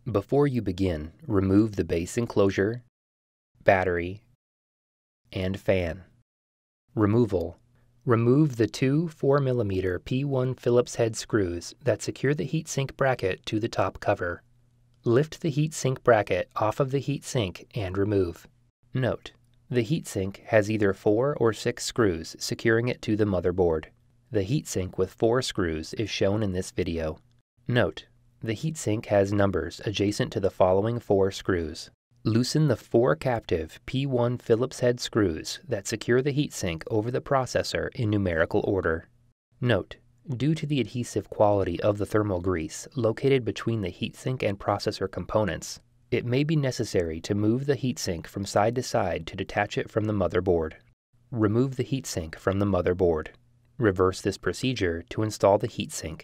Before you begin, remove the base enclosure, battery, and fan. Removal. Remove the two 4mm P1 Phillips head screws that secure the heatsink bracket to the top cover. Lift the heatsink bracket off of the heatsink and remove. Note: the heatsink has either 4 or 6 screws securing it to the motherboard. The heatsink with 4 screws is shown in this video. Note: the heatsink has numbers adjacent to the following 4 screws. Loosen the 4 captive P1 Phillips head screws that secure the heatsink over the processor in numerical order. Note: due to the adhesive quality of the thermal grease located between the heatsink and processor components, it may be necessary to move the heatsink from side to side to detach it from the motherboard. Remove the heatsink from the motherboard. Reverse this procedure to install the heatsink.